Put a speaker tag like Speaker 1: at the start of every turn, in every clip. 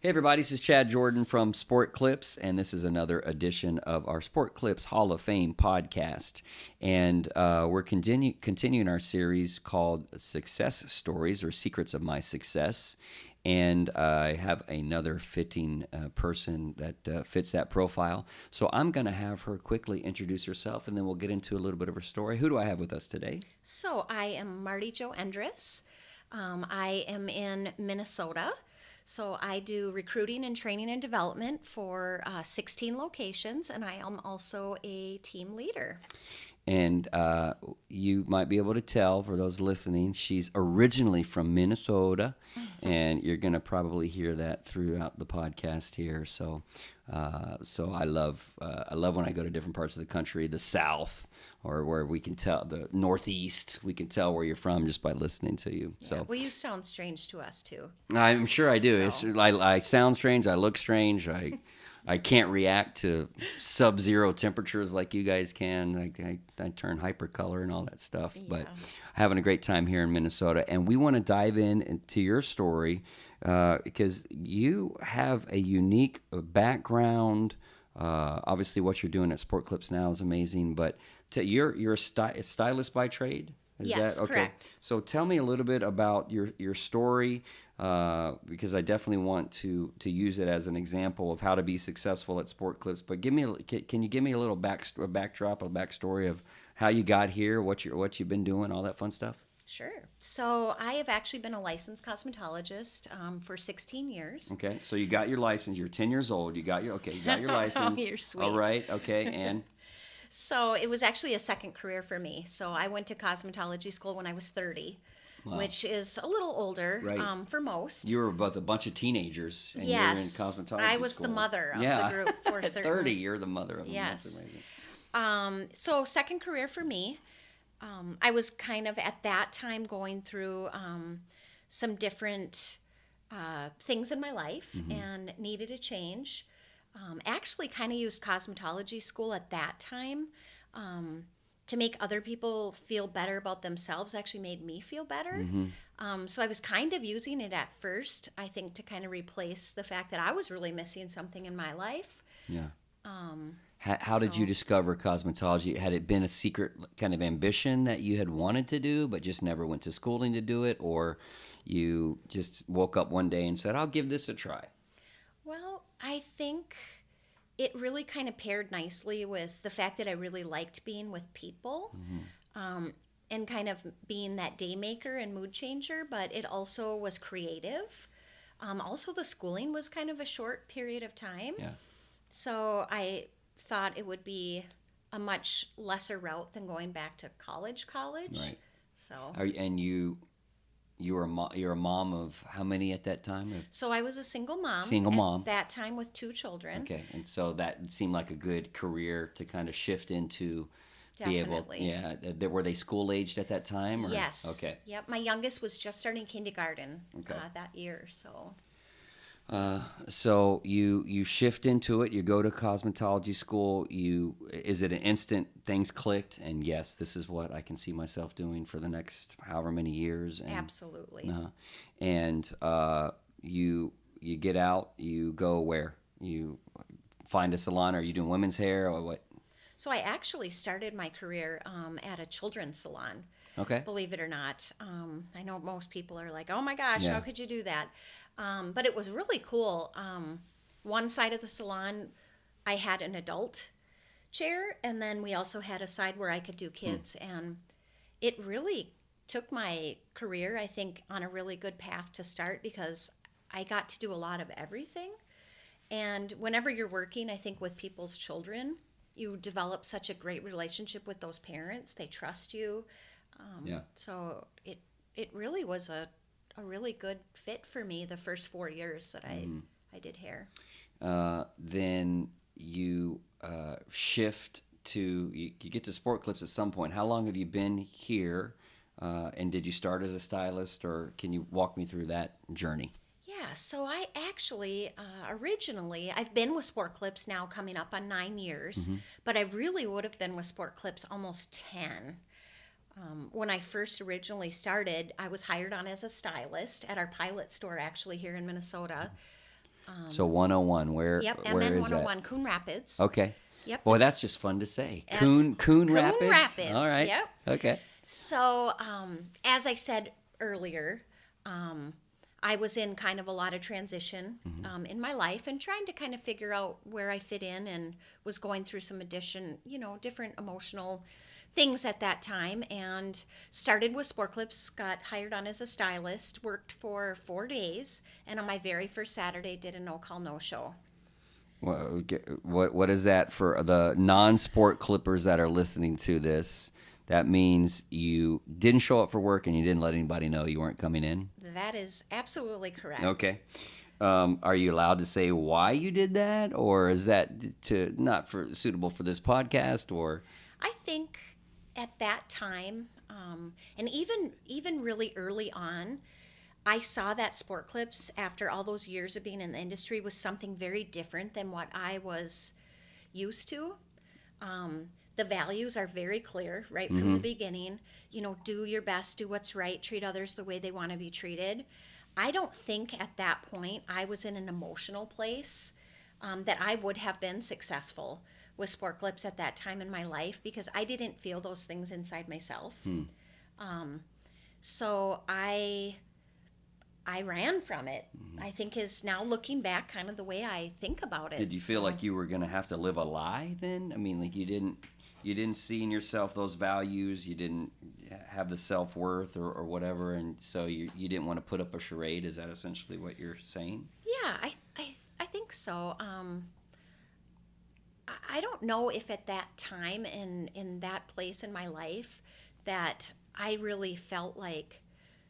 Speaker 1: Hey everybody, this is Chad Jordan from Sport Clips, and this is another edition of our Sport Clips Hall of Fame podcast. And we're continuing our series called Success Stories or Secrets of My Success. And I have another fitting person that fits that profile. So I'm going to have her quickly introduce herself, and then we'll get into a little bit of her story. Who do I have with us today?
Speaker 2: So I am Marty Jo Endres. I am in Minnesota. So I do recruiting and training and development for 16 locations, and I am also a team leader.
Speaker 1: And you might be able to tell for those listening, she's originally from Minnesota, and you're going to probably hear that throughout the podcast here. So I love when I go to different parts of the country, the South, or where we can tell the Northeast. We can tell where you're from just by listening to you.
Speaker 2: Yeah.
Speaker 1: So
Speaker 2: Well, you sound strange to us too.
Speaker 1: I'm sure I do.
Speaker 2: So.
Speaker 1: I sound strange. I look strange. I can't react to sub-zero temperatures like you guys can. I turn hypercolor and all that stuff.
Speaker 2: Yeah.
Speaker 1: But having a great time here in Minnesota. And we want to dive into your story because you have a unique background. Obviously, what you're doing at Sport Clips now is amazing. But you're a stylist by trade?
Speaker 2: Yes,
Speaker 1: that okay?
Speaker 2: Correct.
Speaker 1: So tell me a little bit about your story. Because I definitely want to use it as an example of how to be successful at Sport Clips. But can you give me a little backdrop, a backstory of how you got here, what you've been doing, all that fun stuff?
Speaker 2: Sure. So I have actually been a licensed cosmetologist for 16 years.
Speaker 1: Okay, so you got your license. You're 10 years old. You got your license.
Speaker 2: Oh, you're sweet.
Speaker 1: All right. Okay, and
Speaker 2: So it was actually a second career for me. So I went to cosmetology school when I was 30.
Speaker 1: Wow.
Speaker 2: Which is a little older
Speaker 1: Right.
Speaker 2: For most.
Speaker 1: You were both a bunch of teenagers, and
Speaker 2: Yes,
Speaker 1: you're in cosmetology
Speaker 2: I was
Speaker 1: school.
Speaker 2: the mother of
Speaker 1: Yeah.
Speaker 2: the group for
Speaker 1: At
Speaker 2: certain.
Speaker 1: 30, you're the mother of them.
Speaker 2: Yes.
Speaker 1: That's amazing.
Speaker 2: So second career for me. I was kind of at that time going through some different things in my life and needed a change. Actually, kind of used cosmetology school at that time to make other people feel better about themselves. Actually made me feel better. So I was kind of using it at first, I think, to kind of replace the fact that I was really missing something in my life.
Speaker 1: Yeah. How did you discover cosmetology? Had it been a secret kind of ambition that you had wanted to do, but just never went to schooling to do it? Or you just woke up one day and said, I'll give this a try?
Speaker 2: Well, I think it really kind of paired nicely with the fact that I really liked being with people and kind of being that day maker and mood changer, but it also was creative. Also, the schooling was kind of a short period of time.
Speaker 1: Yeah.
Speaker 2: So I thought it would be a much lesser route than going back to college.
Speaker 1: Right.
Speaker 2: So.
Speaker 1: And you're a mom of how many at that time?
Speaker 2: So I was a single mom.
Speaker 1: Single mom.
Speaker 2: At that time with 2 children.
Speaker 1: Okay, and so that seemed like a good career to kind of shift into.
Speaker 2: Definitely.
Speaker 1: Be able, yeah. Were they school aged at that time? Or?
Speaker 2: Yes.
Speaker 1: Okay.
Speaker 2: Yep. My youngest was just starting kindergarten
Speaker 1: Okay.
Speaker 2: That year. So.
Speaker 1: So you shift into it. You go to cosmetology school. Is it an instant things clicked? And yes, this is what I can see myself doing for the next however many years. And,
Speaker 2: Absolutely.
Speaker 1: And you get out. You go where? You find a salon. Are you doing women's hair or what?
Speaker 2: So I actually started my career at a children's salon.
Speaker 1: Okay.
Speaker 2: Believe it or not. I know most people are like, oh my gosh,
Speaker 1: Yeah.
Speaker 2: how could you do that? But it was really cool. One side of the salon, I had an adult chair, and then we also had a side where I could do kids. And it really took my career, I think, on a really good path to start because I got to do a lot of everything. And whenever you're working, I think, with people's children, you develop such a great relationship with those parents. They trust you.
Speaker 1: Yeah.
Speaker 2: So it really was a really good fit for me the first 4 years that I did hair.
Speaker 1: Then you shift to you get to Sport Clips at some point. How long have you been here? And did you start as a stylist, or can you walk me through that journey?
Speaker 2: Yeah, so I actually, originally, I've been with Sport Clips now coming up on 9 years, but I really would have been with Sport Clips almost 10. When I first originally started, I was hired on as a stylist at our pilot store actually here in Minnesota.
Speaker 1: So 101,
Speaker 2: Yep,
Speaker 1: where
Speaker 2: MN
Speaker 1: is that?
Speaker 2: 101, Coon Rapids.
Speaker 1: Okay.
Speaker 2: Yep.
Speaker 1: Boy, that's just fun to say.
Speaker 2: That's
Speaker 1: Coon Rapids?
Speaker 2: Rapids,
Speaker 1: All right.
Speaker 2: yep.
Speaker 1: Okay.
Speaker 2: So, as I said earlier, I was in kind of a lot of transition in my life and trying to kind of figure out where I fit in, and was going through some different emotional things at that time, and started with Sport Clips, got hired on as a stylist, worked for 4 days, and on my very first Saturday did a no-call, no-show.
Speaker 1: What is that for the non-sport clippers that are listening to this? That means you didn't show up for work and you didn't let anybody know you weren't coming in?
Speaker 2: That is absolutely correct.
Speaker 1: Okay. Are you allowed to say why you did that, or is that not suitable for this podcast? Or
Speaker 2: I think at that time, and even really early on, I saw that Sport Clips, after all those years of being in the industry, was something very different than what I was used to. The values are very clear right from the beginning. Do your best, do what's right, treat others the way they want to be treated. I don't think at that point I was in an emotional place that I would have been successful with Sport Clips at that time in my life, because I didn't feel those things inside myself. So I ran from it. I think is now looking back kind of the way I think about it.
Speaker 1: did you feel like you were going to have to live a lie then? I mean, like you didn't see in yourself those values, you didn't have the self-worth or whatever, and so you didn't want to put up a charade. Is that essentially what you're saying?
Speaker 2: Yeah, I think so. I don't know if at that time in that place in my life that I really felt like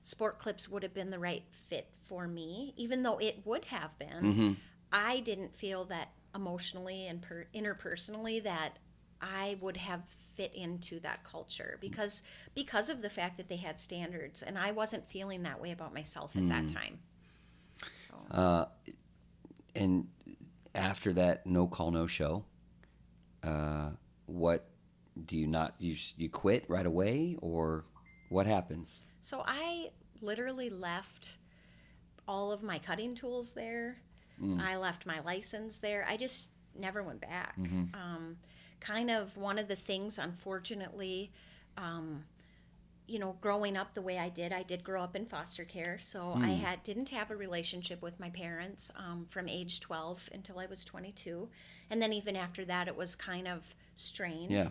Speaker 2: Sport Clips would have been the right fit for me, even though it would have been. I didn't feel that emotionally and interpersonally that I would have fit into that culture because of the fact that they had standards, and I wasn't feeling that way about myself at that time. So.
Speaker 1: And after that no call, no show, what do you quit right away, or what happens?
Speaker 2: So I literally left all of my cutting tools there. I left my license there. I just never went back. Kind of one of the things, unfortunately, growing up the way I did grow up in foster care. So I didn't have a relationship with my parents from age 12 until I was 22. And then even after that, it was kind of strained.
Speaker 1: Yeah.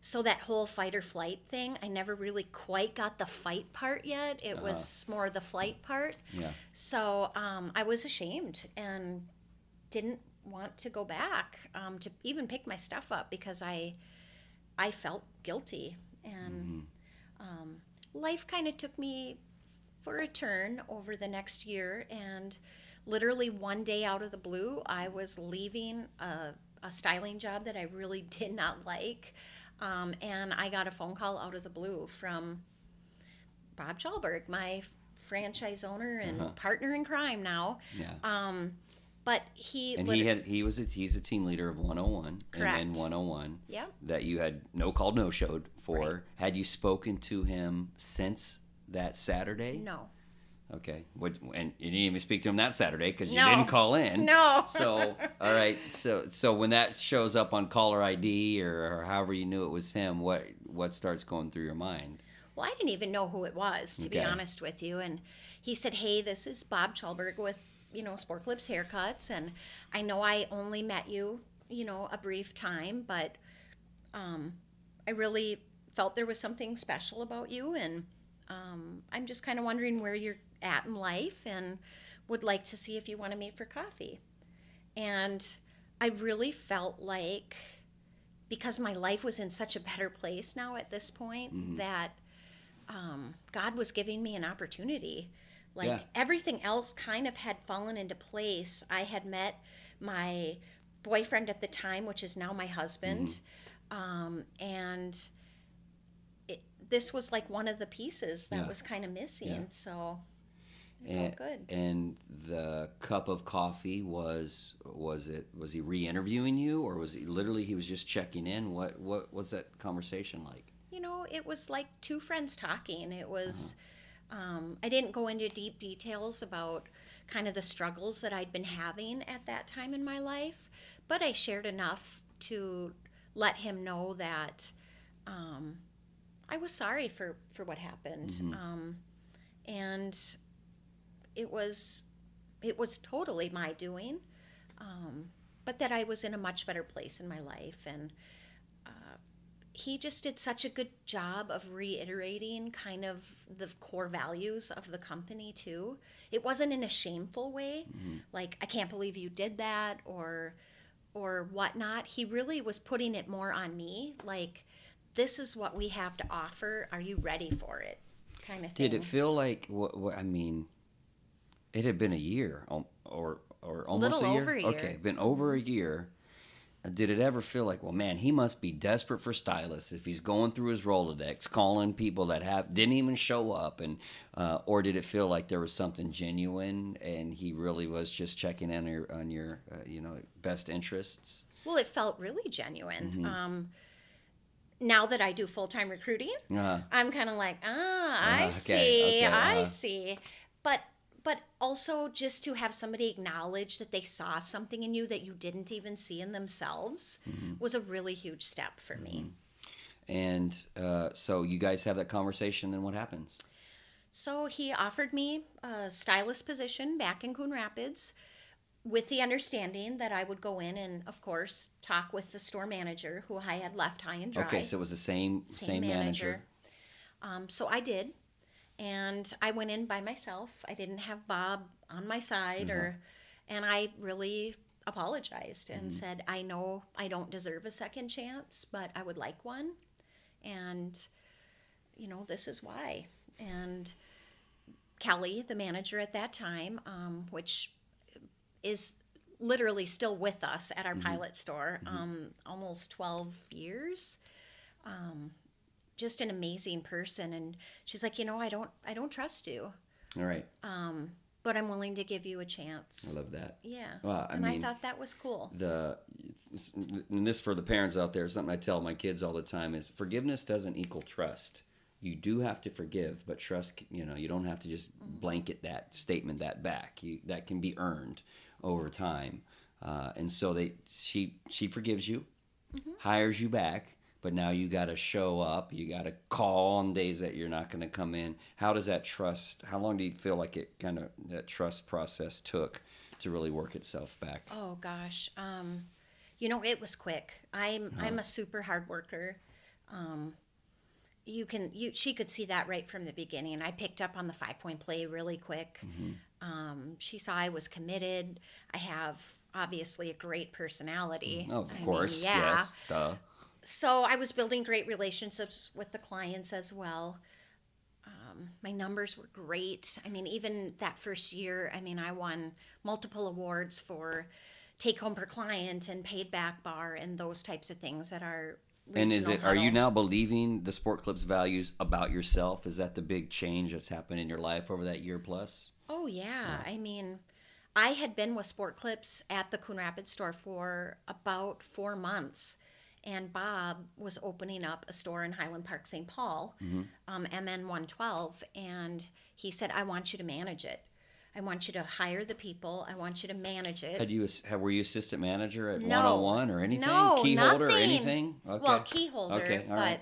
Speaker 2: So that whole fight or flight thing, I never really quite got the fight part yet. It was more the flight part.
Speaker 1: Yeah.
Speaker 2: So I was ashamed and didn't want to go back to even pick my stuff up because I felt guilty. And life kind of took me for a turn over the next year. And literally one day out of the blue, I was leaving a styling job that I really did not like. And I got a phone call out of the blue from Bob Chalberg, my franchise owner and partner in crime now.
Speaker 1: Yeah.
Speaker 2: But he's
Speaker 1: a team leader of 101.
Speaker 2: Correct.
Speaker 1: And 101.
Speaker 2: Yep.
Speaker 1: That you had no called, no showed for.
Speaker 2: Right.
Speaker 1: Had you spoken to him since that Saturday?
Speaker 2: No.
Speaker 1: Okay. And you didn't even speak to him that Saturday because you
Speaker 2: No.
Speaker 1: didn't call in.
Speaker 2: No.
Speaker 1: So, all right. So when that shows up on caller ID or however you knew it was him, what starts going through your mind?
Speaker 2: Well, I didn't even know who it was, to be honest with you. And he said, "Hey, this is Bob Chalberg with, Sport Clips Haircuts. And I know I only met you, a brief time, but I really felt there was something special about you. And I'm just kind of wondering where you're at in life and would like to see if you want to meet for coffee." And I really felt like, because my life was in such a better place now at this point, that God was giving me an opportunity. Everything else kind of had fallen into place. I had met my boyfriend at the time, which is now my husband, and this was like one of the pieces that was kind of missing. So it felt good.
Speaker 1: And the cup of coffee was he re-interviewing you, or was he was just checking in? What was that conversation like?
Speaker 2: It was like two friends talking. It was I didn't go into deep details about kind of the struggles that I'd been having at that time in my life. But I shared enough to let him know that I was sorry for what happened. And it was totally my doing, but that I was in a much better place in my life. And he just did such a good job of reiterating kind of the core values of the company too. It wasn't in a shameful way, like, I can't believe you did that, or whatnot. He really was putting it more on me, like, this is what we have to offer. Are you ready for it? Kind of thing.
Speaker 1: Did it feel like, I mean, it had been a year or almost
Speaker 2: Little
Speaker 1: a year?
Speaker 2: over a year.
Speaker 1: Okay, been over a year. Did it ever feel like, well, man, he must be desperate for stylists if he's going through his Rolodex, calling people that didn't even show up, and or did it feel like there was something genuine and he really was just checking in on your best interests?
Speaker 2: Well, it felt really genuine. Now that I do full-time recruiting, I'm kind of like, I see, I see. But also just to have somebody acknowledge that they saw something in you that you didn't even see in themselves was a really huge step for me.
Speaker 1: And so you guys have that conversation, then what happens?
Speaker 2: So he offered me a stylist position back in Coon Rapids with the understanding that I would go in and, of course, talk with the store manager who I had left high and dry.
Speaker 1: Okay, so it was the same manager.
Speaker 2: So I did. And I went in by myself. I didn't have Bob on my side, and I really apologized and said, I know I don't deserve a second chance, but I would like one. And, this is why. And Kelly, the manager at that time, which is literally still with us at our pilot store, almost 12 years, just an amazing person. And she's like, I don't trust you.
Speaker 1: All right.
Speaker 2: But I'm willing to give you a chance.
Speaker 1: I love that.
Speaker 2: Yeah.
Speaker 1: Well,
Speaker 2: I thought that was cool.
Speaker 1: And this for the parents out there, something I tell my kids all the time is forgiveness doesn't equal trust. You do have to forgive, but trust, you don't have to just blanket that statement back. That can be earned over time. And so she forgives you, hires you back, but now you got to show up. You got to call on days that you're not going to come in. How does that trust? How long do you feel like that trust process took to really work itself back?
Speaker 2: Oh gosh, it was quick. I'm a super hard worker. She could see that right from the beginning. I picked up on the 5-point play really quick. She saw I was committed. I have obviously a great personality.
Speaker 1: Oh, of course, yes, duh.
Speaker 2: So I was building great relationships with the clients as well. My numbers were great. Even that first year, I won multiple awards for take home per client and paid back bar and those types of things that are regional.
Speaker 1: And are you now believing the Sport Clips values about yourself? Is that the big change that's happened in your life over that year plus?
Speaker 2: Oh, yeah. I had been with Sport Clips at the Coon Rapids store for about 4 months. And Bob was opening up a store in Highland Park, St. Paul, MN 112, and he said, I want you to manage it. I want you to hire the people. I want you to manage it.
Speaker 1: Were you assistant manager at
Speaker 2: No.
Speaker 1: 101 or anything?
Speaker 2: No,
Speaker 1: key holder or
Speaker 2: nothing.
Speaker 1: anything? Okay.
Speaker 2: Well, key holder,
Speaker 1: okay, all right.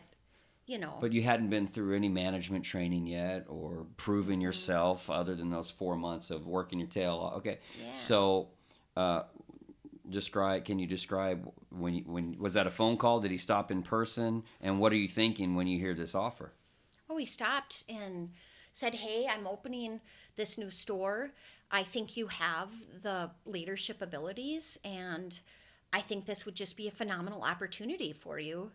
Speaker 2: But
Speaker 1: you hadn't been through any management training yet or proving yourself other than those 4 months of working your tail off. Okay.
Speaker 2: Yeah.
Speaker 1: So can you describe when was that a phone call? Did he stop in person? And what are you thinking when you hear this offer?
Speaker 2: Oh, he stopped and said, hey, I'm opening this new store. I think you have the leadership abilities, and I think this would just be a phenomenal opportunity for you.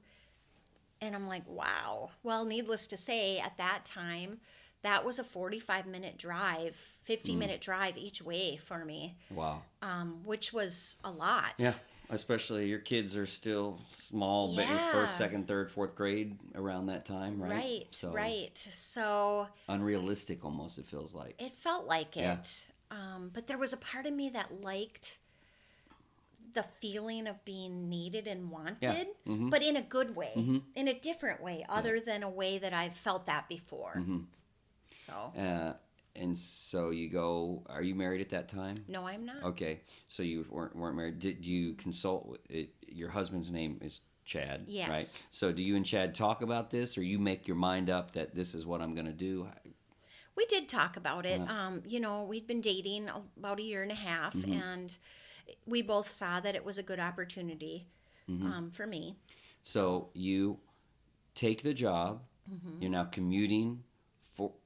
Speaker 2: And I'm like, wow. Well, needless to say, at that time, that was a 45-minute drive, 50-minute drive each way for me.
Speaker 1: Wow.
Speaker 2: Which was a lot.
Speaker 1: Yeah, especially your kids are still small, but
Speaker 2: Yeah.
Speaker 1: first, second, third, fourth grade around that time, right?
Speaker 2: Right. So
Speaker 1: unrealistic almost, it feels like.
Speaker 2: it felt like
Speaker 1: Yeah.
Speaker 2: it. But there was a part of me that liked the feeling of being needed and wanted, but in a good way, in a different way, other than a way that I've felt that before. So
Speaker 1: And so you go. Are you married at that time?
Speaker 2: No, I'm not.
Speaker 1: Okay, so you weren't married. Did you consult with it? Your husband's name is Chad,
Speaker 2: Yes.
Speaker 1: right? So do you and Chad talk about this, or you make your mind up that this is what I'm going to do?
Speaker 2: We did talk about it.
Speaker 1: Uh-huh.
Speaker 2: We'd been dating about a year and a half,
Speaker 1: Mm-hmm.
Speaker 2: and we both saw that it was a good opportunity for me.
Speaker 1: So you take the job.
Speaker 2: Mm-hmm.
Speaker 1: You're now commuting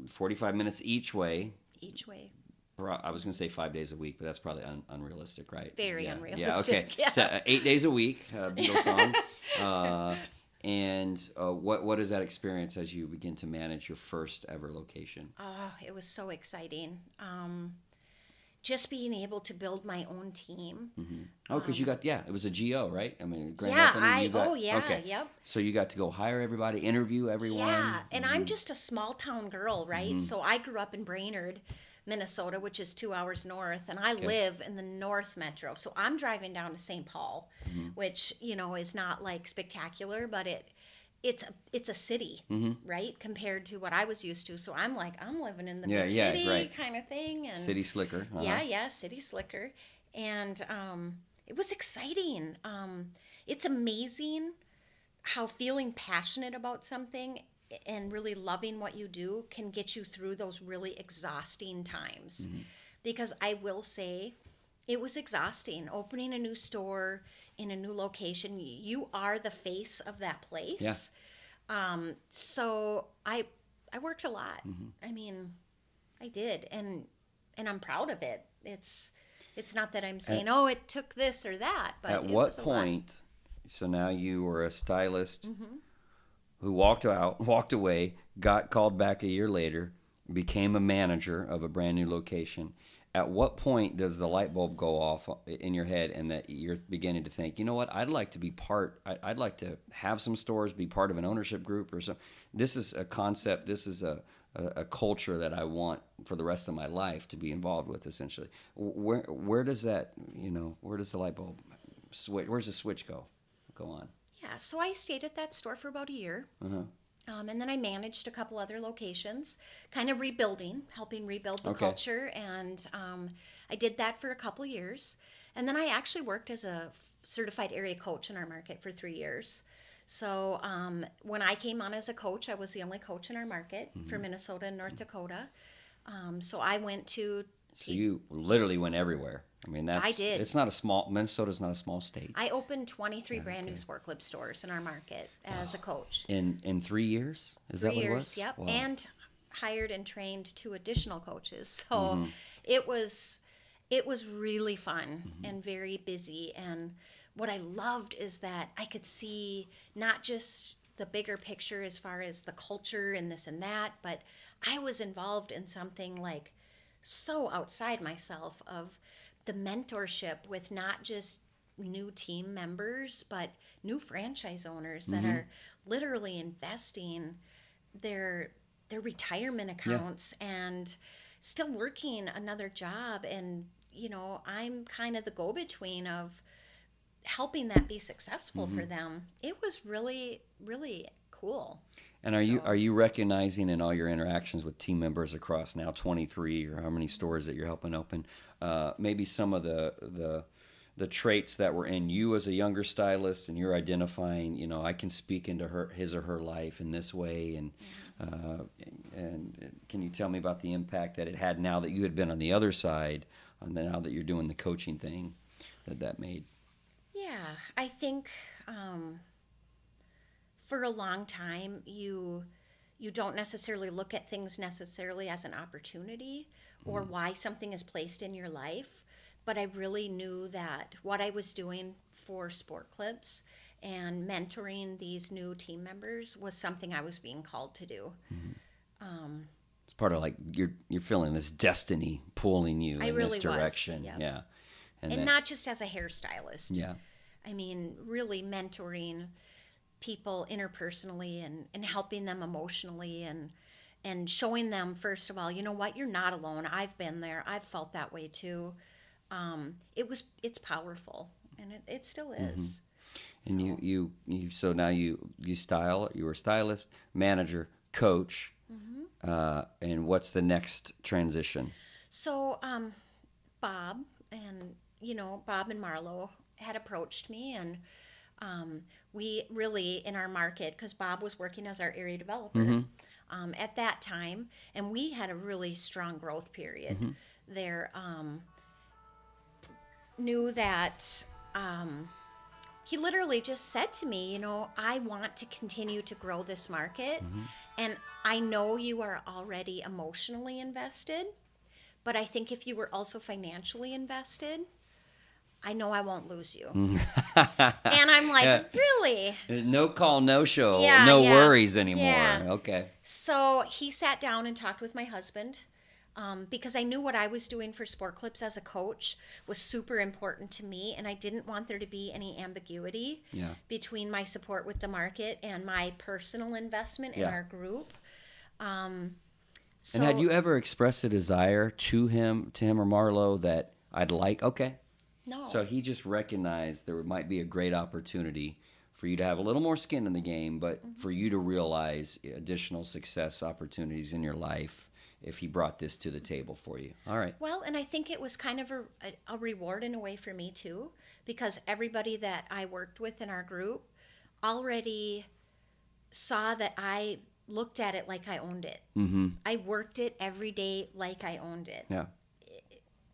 Speaker 1: 45 minutes each way.
Speaker 2: Each way.
Speaker 1: I was going to say 5 days a week, but that's probably unrealistic, right?
Speaker 2: Very
Speaker 1: Yeah,
Speaker 2: unrealistic.
Speaker 1: okay.
Speaker 2: Yeah.
Speaker 1: So, 8 days a week, Beatles song. And what is that experience as you begin to manage your first ever location?
Speaker 2: Oh, it was so exciting. Just being able to build my own team.
Speaker 1: Mm-hmm. Oh, because you got, it was a GO, right? I mean, grand
Speaker 2: Yeah,
Speaker 1: opening. You got, okay.
Speaker 2: yep.
Speaker 1: So you got to go hire everybody, interview everyone.
Speaker 2: Yeah, and I'm just a small town girl, right?
Speaker 1: Mm-hmm.
Speaker 2: So I grew up in Brainerd, Minnesota, which is 2 hours north, and I live in the North Metro. So I'm driving down to St. Paul, which is not like spectacular, but it's a city, right, compared to what I was used to. So I'm like, I'm living in the big city
Speaker 1: right.
Speaker 2: kind of thing, and
Speaker 1: City slicker. Uh-huh.
Speaker 2: yeah, city slicker, and it was exciting. It's amazing how feeling passionate about something and really loving what you do can get you through those really exhausting times. Because I will say it was exhausting opening a new store in a new location. You are the face of that place. So I worked a lot. I mean, I did, and I'm proud of it. It's not that I'm saying, it took this or that, but
Speaker 1: at
Speaker 2: it
Speaker 1: what
Speaker 2: was a
Speaker 1: point? So now you were a stylist who walked away, got called back a year later, became a manager of a brand new location. At what point does the light bulb go off in your head and that you're beginning to think, you know what, I'd like to be I'd like to have some stores, be part of an ownership group or something. This is a concept, this is a culture that I want for the rest of my life to be involved with, essentially. Where does that, where does the light bulb switch, where's the switch go on?
Speaker 2: Yeah, so I stayed at that store for about a year. And then I managed a couple other locations, kind of helping rebuild the culture. And I did that for a couple years. And then I actually worked as a certified area coach in our market for 3 years. So when I came on as a coach, I was the only coach in our market for Minnesota and North Dakota. So I went to...
Speaker 1: So you literally went everywhere. I mean,
Speaker 2: I did.
Speaker 1: Minnesota's not a small state.
Speaker 2: I opened 23 brand new Sport Clip stores in our market as a coach.
Speaker 1: In 3 years? Is that what it was?
Speaker 2: Yep.
Speaker 1: Wow.
Speaker 2: And hired and trained 2 additional coaches. So it was really fun and very busy. And what I loved is that I could see not just the bigger picture as far as the culture and this and that, but I was involved in something like so outside myself of the mentorship with not just new team members, but new franchise owners that are literally investing their retirement accounts and still working another job. And, I'm kind of the go-between of helping that be successful for them. It was really, really cool.
Speaker 1: And are you recognizing in all your interactions with team members across now 23 or how many stores that you're helping open, maybe some of the traits that were in you as a younger stylist, and you're identifying, I can speak into his or her life in this way, and can you tell me about the impact that it had now that you had been on the other side, and now that you're doing the coaching thing that made?
Speaker 2: Yeah, I think. For a long time, you don't necessarily look at things necessarily as an opportunity or why something is placed in your life. But I really knew that what I was doing for Sport Clips and mentoring these new team members was something I was being called to do.
Speaker 1: It's part of like you're feeling this destiny pulling you in
Speaker 2: really
Speaker 1: this direction.
Speaker 2: was, yep.
Speaker 1: Yeah.
Speaker 2: And not just as a hairstylist.
Speaker 1: Yeah.
Speaker 2: I mean, really mentoring people interpersonally and helping them emotionally and showing them, first of all, you know what, you're not alone. I've been there. I've felt that way too. It's powerful, and it still is.
Speaker 1: And so. So now you style. You were a stylist, manager, coach. And what's the next transition?
Speaker 2: So Bob and Bob and Marlo had approached me, and we really in our market, because Bob was working as our area developer at that time, and we had a really strong growth period there. Knew that he literally just said to me, I want to continue to grow this market, and I know you are already emotionally invested, but I think if you were also financially invested, I know I won't lose you. And I'm like, really?
Speaker 1: No call, no show,
Speaker 2: Yeah,
Speaker 1: no
Speaker 2: yeah,
Speaker 1: worries anymore.
Speaker 2: yeah.
Speaker 1: Okay.
Speaker 2: So he sat down and talked with my husband, because I knew what I was doing for Sport Clips as a coach was super important to me, and I didn't want there to be any ambiguity between my support with the market and my personal investment in our group.
Speaker 1: And had you ever expressed a desire to him or Marlo that I'd like? Okay.
Speaker 2: No.
Speaker 1: So he just recognized there might be a great opportunity for you to have a little more skin in the game, but for you to realize additional success opportunities in your life if he brought this to the table for you. All right.
Speaker 2: Well, and I think it was kind of a reward in a way for me too, because everybody that I worked with in our group already saw that I looked at it like I owned it. I worked it every day like I owned it.
Speaker 1: Yeah.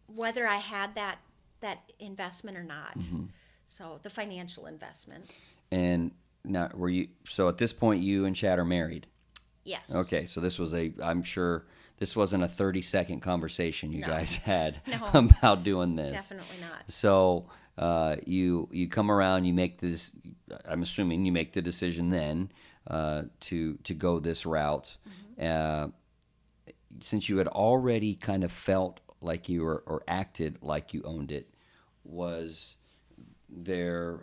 Speaker 2: Whether I had that investment or not. So the financial investment.
Speaker 1: And now, so at this point you and Chad are married?
Speaker 2: Yes.
Speaker 1: Okay, so this was I'm sure this wasn't a 30-second conversation you guys had about doing this.
Speaker 2: Definitely not.
Speaker 1: So you come around, you make this, I'm assuming you make the decision then to go this route. Since you had already kind of felt like you were, or acted like you owned it, was there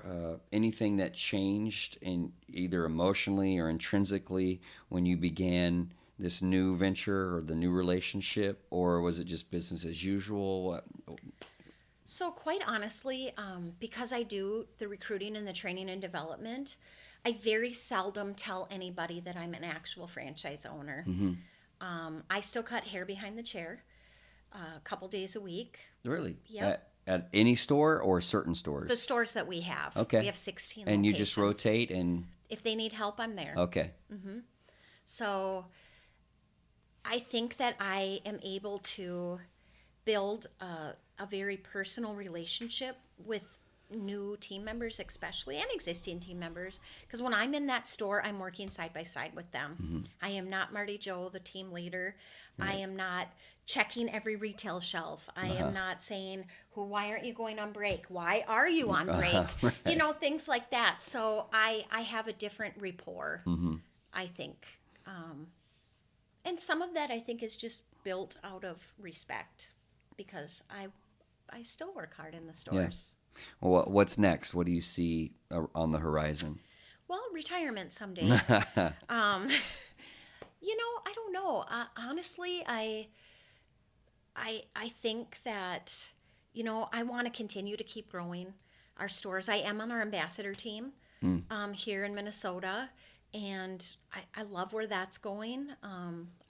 Speaker 1: anything that changed in either emotionally or intrinsically when you began this new venture or the new relationship, or was it just business as usual?
Speaker 2: So quite honestly, because I do the recruiting and the training and development, I very seldom tell anybody that I'm an actual franchise owner. I still cut hair behind the chair a couple days a week.
Speaker 1: Really?
Speaker 2: Yep.
Speaker 1: At any store or certain stores?
Speaker 2: The stores that we have.
Speaker 1: Okay.
Speaker 2: We have 16
Speaker 1: and
Speaker 2: locations.
Speaker 1: You just rotate and...
Speaker 2: If they need help, I'm there.
Speaker 1: Okay.
Speaker 2: So I think that I am able to build a very personal relationship with new team members especially, and existing team members, because when I'm in that store, I'm working side by side with them. I am not Marty Jo, the team leader. I am not checking every retail shelf. I am not saying, why aren't you going on break? Why are you on break?
Speaker 1: Right.
Speaker 2: Things like that. So I have a different rapport, I think. And some of that I think is just built out of respect, because I still work hard in the stores.
Speaker 1: Well, what's next? What do you see on the horizon?
Speaker 2: Well, retirement someday. I don't know. Honestly, I think that, I want to continue to keep growing our stores. I am on our ambassador team here in Minnesota, and I love where that's going.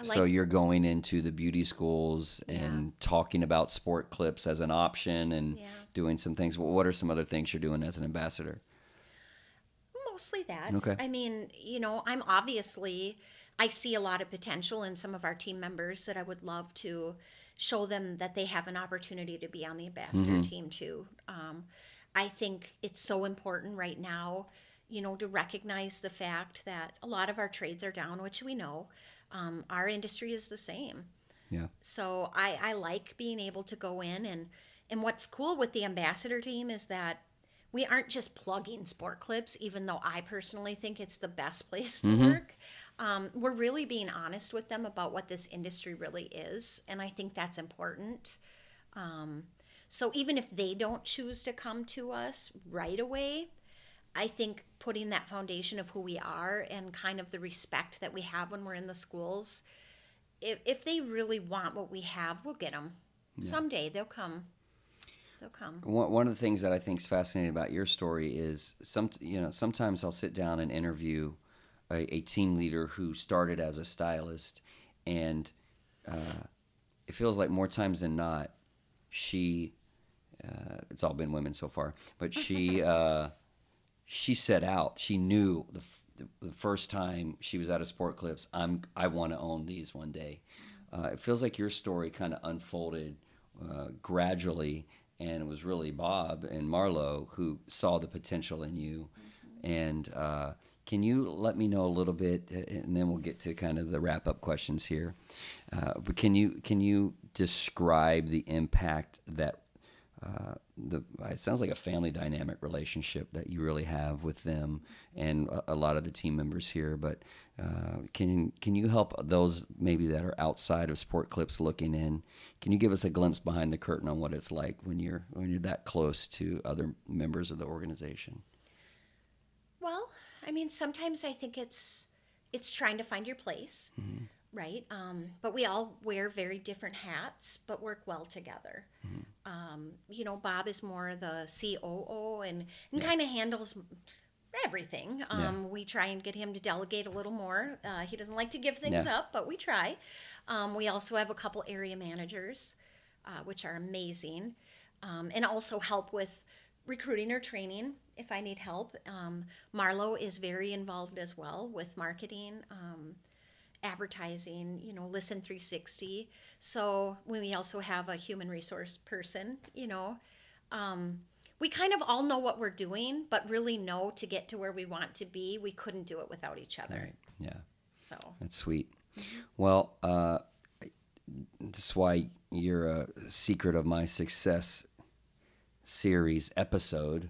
Speaker 1: So you're going into the beauty schools and talking about Sport Clips as an option and doing some things. What are some other things you're doing as an ambassador?
Speaker 2: Mostly that.
Speaker 1: Okay.
Speaker 2: I mean, I see a lot of potential in some of our team members that I would love to show them that they have an opportunity to be on the ambassador team too. I think it's so important right now, to recognize the fact that a lot of our trades are down, which we know. Our industry is the same.
Speaker 1: Yeah.
Speaker 2: So I like being able to go in, and what's cool with the ambassador team is that we aren't just plugging Sport Clips, even though I personally think it's the best place to work. We're really being honest with them about what this industry really is, and I think that's important. So even if they don't choose to come to us right away, I think putting that foundation of who we are and kind of the respect that we have when we're in the schools, if they really want what we have, we'll get them. Yeah. Someday they'll come.
Speaker 1: One of the things that I think is fascinating about your story is sometimes I'll sit down and interview a team leader who started as a stylist, and it feels like more times than not, she it's all been women so far, but she set out. She knew the first time she was out of Sport Clips, I want to own these one day. It feels like your story kind of unfolded gradually, and it was really Bob and Marlo who saw the potential in you. And can you let me know a little bit, and then we'll get to kind of the wrap-up questions here. But can you describe the impact that it sounds like a family dynamic relationship that you really have with them and a lot of the team members here. But can you help those maybe that are outside of Sport Clips looking in? Can you give us a glimpse behind the curtain on what it's like when you're that close to other members of the organization?
Speaker 2: Well, I mean, sometimes I think it's trying to find your place, right? But we all wear very different hats, but work well together. Bob is more the COO and kind of handles everything. We try and get him to delegate a little more. He doesn't like to give things up, but we try. We also have a couple area managers, which are amazing, and also help with recruiting or training if I need help. Marlo is very involved as well with marketing, advertising, Listen 360. So we also have a human resource person, we kind of all know what we're doing, but really know to get to where we want to be, we couldn't do it without each other.
Speaker 1: Right. Yeah.
Speaker 2: So
Speaker 1: that's sweet. Well, that's why you're a secret of my success series episode,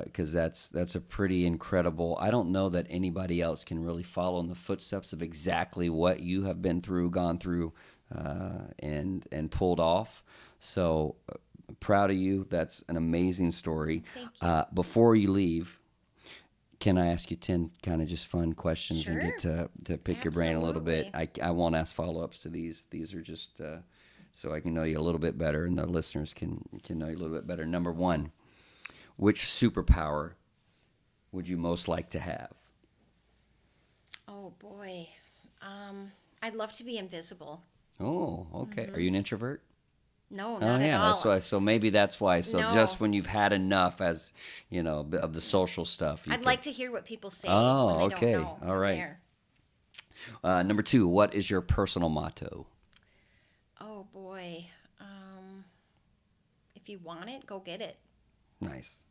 Speaker 1: because that's a pretty incredible. I don't know that anybody else can really follow in the footsteps of exactly what you have been through, gone through, and pulled off. So proud of you. That's an amazing story.
Speaker 2: Thank you.
Speaker 1: Before you leave, can I ask you 10 kind of just fun questions
Speaker 2: Sure.
Speaker 1: and get to pick your brain a little bit? I won't ask follow-ups to these. These are just so I can know you a little bit better, and the listeners can know you a little bit better. Number one, which superpower would you most like to have?
Speaker 2: Oh boy, I'd love to be invisible.
Speaker 1: Oh, okay. Are you an introvert?
Speaker 2: No, not at all.
Speaker 1: That's why. So maybe that's why. So
Speaker 2: No.
Speaker 1: just when you've had enough, as of the social stuff,
Speaker 2: I'd like to hear what people say.
Speaker 1: Oh,
Speaker 2: when they
Speaker 1: okay.
Speaker 2: Don't know
Speaker 1: All right.
Speaker 2: There.
Speaker 1: Number two, what is your personal motto?
Speaker 2: Oh boy, if you want it, go get it.
Speaker 1: Nice.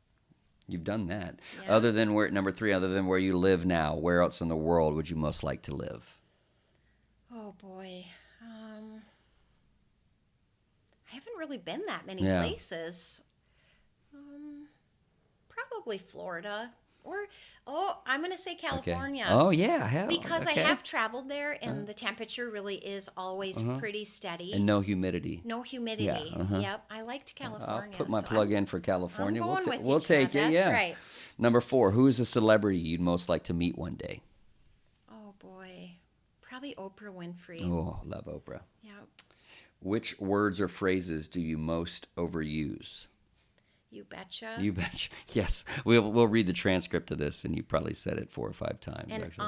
Speaker 1: You've done that.
Speaker 2: Yeah.
Speaker 1: Other than number three, other than where you live now, where else in the world would you most like to live?
Speaker 2: Oh boy, I haven't really been that many
Speaker 1: Yeah.
Speaker 2: places. Probably Florida, or I'm gonna say California.
Speaker 1: Okay. Oh yeah, hell.
Speaker 2: Because
Speaker 1: okay.
Speaker 2: I have traveled there, and the temperature really is always pretty steady.
Speaker 1: And no humidity.
Speaker 2: No humidity.
Speaker 1: Yeah,
Speaker 2: Yep, I liked California.
Speaker 1: I'll put my
Speaker 2: so
Speaker 1: plug in for California.
Speaker 2: I'm going with
Speaker 1: We'll
Speaker 2: you,
Speaker 1: take
Speaker 2: Chad.
Speaker 1: it.
Speaker 2: That's
Speaker 1: Yeah.
Speaker 2: right.
Speaker 1: Number four, who is a celebrity you'd most like to meet one day?
Speaker 2: Oh boy, probably Oprah Winfrey.
Speaker 1: Oh, love Oprah.
Speaker 2: Yep.
Speaker 1: Which words or phrases do you most overuse?
Speaker 2: You betcha.
Speaker 1: You betcha. Yes, we'll read the transcript of this, and you probably said it 4 or 5 times.
Speaker 2: And
Speaker 1: actually.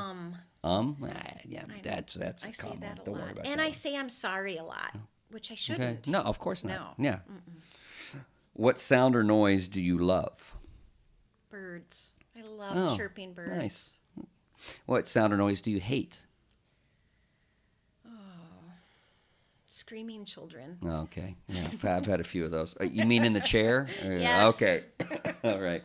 Speaker 1: Yeah, that's a
Speaker 2: I say
Speaker 1: common.
Speaker 2: that a
Speaker 1: Don't worry
Speaker 2: lot,
Speaker 1: about
Speaker 2: and
Speaker 1: that
Speaker 2: I
Speaker 1: one.
Speaker 2: say I'm sorry a lot, which I
Speaker 1: Okay.
Speaker 2: shouldn't.
Speaker 1: No, of course not.
Speaker 2: No.
Speaker 1: Yeah. What sound or noise do you love?
Speaker 2: Birds. I love chirping birds.
Speaker 1: Nice. What sound or noise do you hate?
Speaker 2: Screaming children.
Speaker 1: Okay. Yeah, I've had a few of those. You mean in the chair?
Speaker 2: Yes.
Speaker 1: Okay. All right.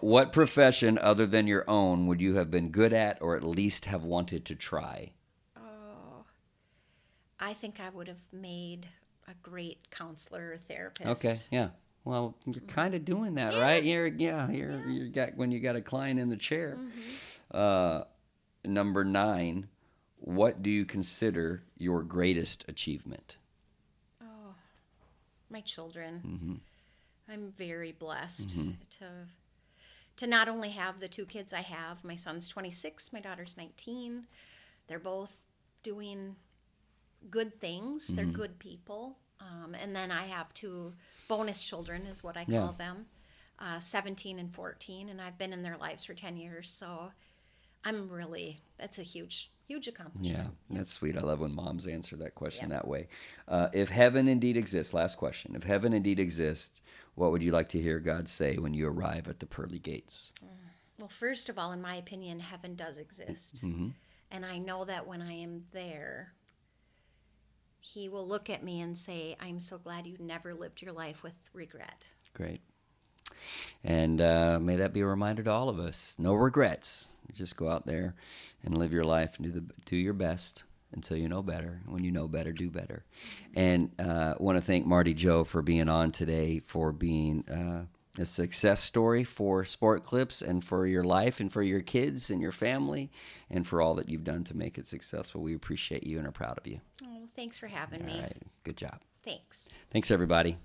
Speaker 1: What profession other than your own would you have been good at, or at least have wanted to try?
Speaker 2: Oh, I think I would have made a great counselor or therapist.
Speaker 1: Okay. Yeah. Well, you're kind of doing that, right? You got when you got a client in the chair. Number 9. What do you consider your greatest achievement?
Speaker 2: Oh, my children. I'm very blessed to not only have the 2 kids I have. My son's 26, my daughter's 19. They're both doing good things. They're good people. And then I have 2 bonus children, is what I call them, 17 and 14, and I've been in their lives for 10 years. So that's a huge, huge accomplishment.
Speaker 1: Yeah, that's sweet. I love when moms answer that question that way. If heaven indeed exists, last question. If heaven indeed exists, what would you like to hear God say when you arrive at the pearly gates?
Speaker 2: Well, first of all, in my opinion, heaven does exist.
Speaker 1: Mm-hmm.
Speaker 2: And I know that when I am there, he will look at me and say, I'm so glad you never lived your life with regret.
Speaker 1: Great. And may that be a reminder to all of us. No regrets. Just go out there and live your life and do your best until you know better. When you know better, do better. And I want to thank Marty Jo for being on today, for being a success story for Sport Clips and for your life and for your kids and your family and for all that you've done to make it successful. We appreciate you and are proud of you.
Speaker 2: Oh, thanks for having me.
Speaker 1: All right. Good job.
Speaker 2: Thanks.
Speaker 1: Thanks, everybody.